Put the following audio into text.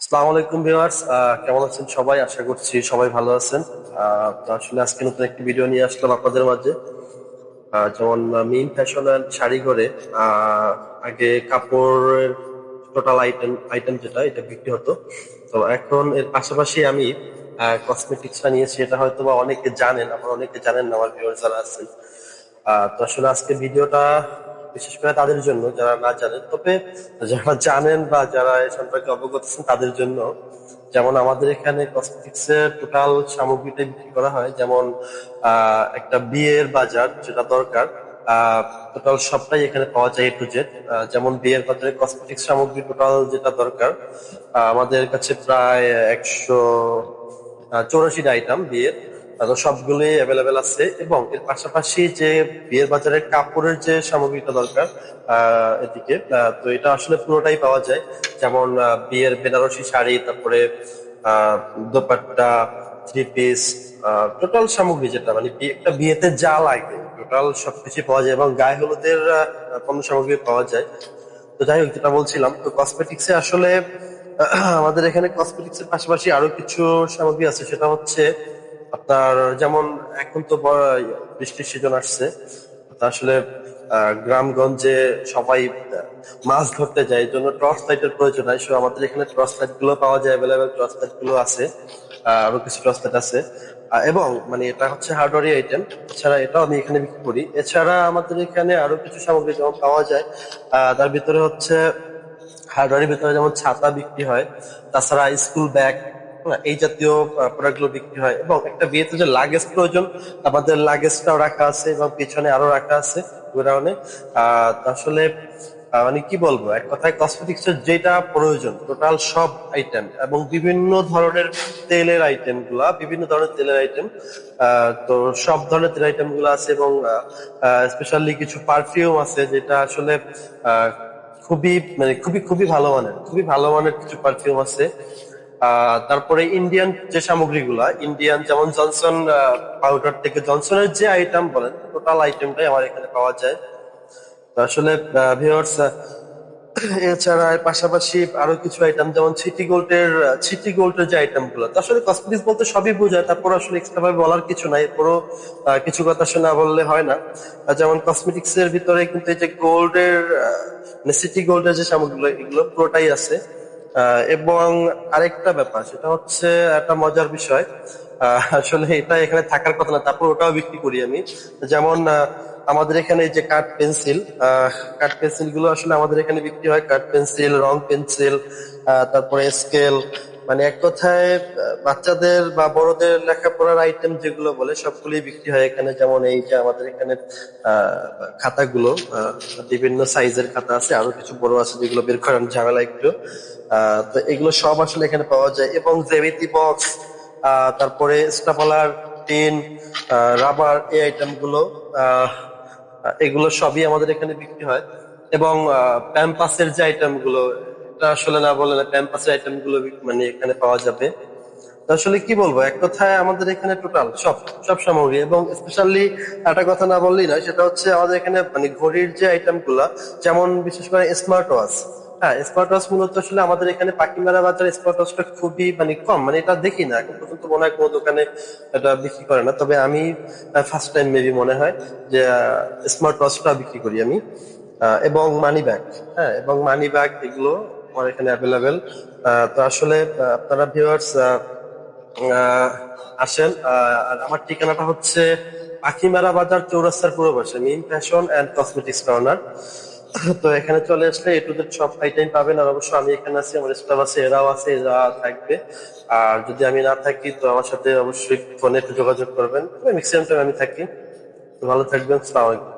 আসসালামু আলাইকুম ভিউয়ার্স, কেমন আছেন সবাই? আশা করছি সবাই ভালো আছেন। তো আসলে আজকে নতুন একটি ভিডিও নিয়ে আসলাম আপনাদের মাঝে। যেমন মিম ফ্যাশন অ্যান্ড শাড়ি ঘরে আগে কাপড়ের টোটাল আইটেম যেটা এটা বিক্রি হতো। তো এখন এর পাশাপাশি আমি কসমেটিক্সটা নিয়েছি, এটা হয়তো বা অনেকে জানেন, আবার অনেকে জানেন না আমার ভিউয়ার্স যারা আছেন। তো আসলে আজকে ভিডিওটা বিশেষ করে তাদের জন্য যারা না জানেন, তবে যারা জানেন বা যারা এ সম্পর্কে অবগত আছেন তাদের জন্য। যেমন আমাদের এখানে কসমেটিক্স এর টোটাল সামগ্রীটা বিক্রি করা হয়, যেমন একটা বিয়ের বাজার যেটা দরকার, টোটাল সবটাই এখানে পাওয়া যায় এ টু জেড। যেমন বিয়ের বাজারে কসমেটিক্স সামগ্রী টোটাল যেটা দরকার, আমাদের কাছে প্রায় 184টা আইটেম বিয়ের। তো সবগুলোই অ্যাভেলেবেল আছে, এবং এর পাশাপাশি যে বিয়ের বাজারে কাপড়ের যে সামগ্রীটা দরকার এদিকে, তো এটা আসলে পুরোটাই পাওয়া যায়। যেমন বিয়ের বেনারসি শাড়ি, তারপরে আহ দোপাট্টা, থ্রি পিস, টোটাল সামগ্রী যেটা মানে একটা বিয়েতে যা লাগে টোটাল সবকিছু পাওয়া যায়, এবং গায়ে হলুদের পণ্য সামগ্রী পাওয়া যায়। তো যাই হোক, যেটা বলছিলাম, তো কসমেটিক্সে আসলে আমাদের এখানে কসমেটিক্স এর পাশাপাশি আরো কিছু সামগ্রী আছে, সেটা হচ্ছে আপনার যেমন এখন তো বৃষ্টির সিজন আসছে। তা আসলে গ্রামগঞ্জে সবাই মাছ ধরতে যায়, এই জন্য টর্চ লাইটের প্রয়োজন হয়। সো আমাদের এখানে টর্চ লাইট গুলো পাওয়া যায়, অ্যাভেলেবেল টর্চ লাইট গুলো আছে। আরো কিছু টর্চ লাইট আছে, এবং মানে এটা হচ্ছে হার্ডওয়ারি আইটেম। এছাড়া এটাও আমি এখানে বিক্রি করি। এছাড়া আমাদের এখানে আরো কিছু সামগ্রী যেমন পাওয়া যায়, তার ভিতরে হচ্ছে হার্ডওয়ারের ভিতরে যেমন ছাতা বিক্রি হয়, তাছাড়া স্কুল ব্যাগ, এই জাতীয় প্রোডাক্ট গুলো বিক্রি হয়। এবং একটা বিয়েতে যে লাগেজ প্রয়োজন, আমাদের লাগেজটাও রাখা আছে, এবং পিছনে আরো রাখা আছে গোডাউনে। তো আসলে মানে কি বলবো, এক কথায় কসমেটিক্স এর যেটা প্রয়োজন টোটাল সব আইটেম, এবং বিভিন্ন ধরনের তেলের আইটেম গুলা, বিভিন্ন ধরনের তেলের আইটেম, তো সব ধরনের তেলের আইটেম গুলো আছে। এবং স্পেশালি কিছু পারফিউম আছে, যেটা আসলে আহ খুবই মানে খুবই খুবই ভালো মানের, খুবই ভালো মানের কিছু পারফিউম আছে। তারপরে ইন্ডিয়ান যে সামগ্রীগুলা, ইন্ডিয়ান যেমন জনসন পাউডার থেকে জনসনের যে আইটেম বলেন, টোটাল আইটেমটাই আমার এখানে পাওয়া যায়। তো আসলে ভিউয়ার্স, এছাড়া এর পাশাপাশি আরো কিছু আইটেম যেমন সিটি গোল্ডের যে আইটেম গুলো, তো আসলে কসমেটিক্স বলতে সবই বোঝায়, তারপর আসলে এক্সট্রা ভাবে বলার কিছু নাই, এরপরও কিছু কথা আসলে না বললে হয় না। যেমন কসমেটিক্স এর ভিতরে কিন্তু এই যে গোল্ডের মানে সিটি গোল্ডের যে সামগ্রীগুলো, এগুলো পুরোটাই আছে। এবং আরেকটা ব্যাপার, সেটা হচ্ছে একটা মজার বিষয়। আসলে এটা এখানে থাকার কথা না, তারপর ওটাও বিক্রি করি আমি। যেমন আমাদের এখানে এই যে কাঠ পেন্সিল গুলো আসলে আমাদের এখানে বিক্রি হয়। কাঠ পেন্সিল, রং পেন্সিল, তারপরে স্কেল, মানে এক কথায় বাচ্চাদের বা বড়দের লেখাপড়ার আইটেম যেগুলো বলে সবগুলোই বিক্রি হয় এখানে। যেমন এই যে আমাদের এখানে আহ খাতাগুলো, বিভিন্ন সাইজের খাতা আছে, আরো কিছু বড় আছে যেগুলো বের করার ঝামেলা একটু। তো এগুলো সব আসলে এখানে পাওয়া যায়, এবং জ্যামিতি বক্স, তারপরে স্টাপলার, টিন, রাবার, এই আইটেম গুলো, আহ এগুলো সবই আমাদের এখানে বিক্রি হয়। এবং প্যাম্পাসের যে আইটেম গুলো, এটা আসলে না বললে না, প্যাম্পাসের আইটেম গুলো মানে এখানে পাওয়া যাবে। তো আসলে কি বলবো, এক কথায় আমাদের এখানে টোটাল সব সব সামগ্রী। এবং স্পেশালি একটা কথা না বললেই নয়, সেটা হচ্ছে আমাদের এখানে মানে ঘড়ির যে আইটেম গুলা, যেমন বিশেষ করে স্মার্ট ওয়াচ। হ্যাঁ, স্মার্ট ওয়াচ মূলত আসলে আমাদের এখানে পাখিমারা বাজারে স্মার্ট ওয়াচটা খুবই মানে কম, মানে এটা দেখি না এখন পর্যন্ত, মনে হয় কোনো দোকানে এটা বিক্রি করে না। তবে আমি ফার্স্ট টাইম মেবি মনে হয় যে স্মার্ট ওয়াচটা বিক্রি করি আমি। এবং মানি ব্যাগ, হ্যাঁ, এবং মানি ব্যাগ এগুলো আমার এখানে অ্যাভেলেবেল। তো আসলে আপনারা ভিউয়ার্স আসেন। আর আমার ঠিকানাটা হচ্ছে পাখিমারা বাজার, চৌরাস্তার পূর্ব পাশে, মিম ফ্যাশন অ্যান্ড কসমেটিক্স কর্নার। তো এখানে চলে আসলে এ টু জেড সব আইটেম পাবেন। আর অবশ্যই আমি এখানে আছি, আমার স্টাফ আছে, এরাও আছে, এরা থাকবে। আর যদি আমি না থাকি তো আমার সাথে অবশ্যই ফোনে একটু যোগাযোগ করবেন, ম্যাক্সিমাম টাইম আমি থাকি। তো ভালো থাকবেন, সালাম।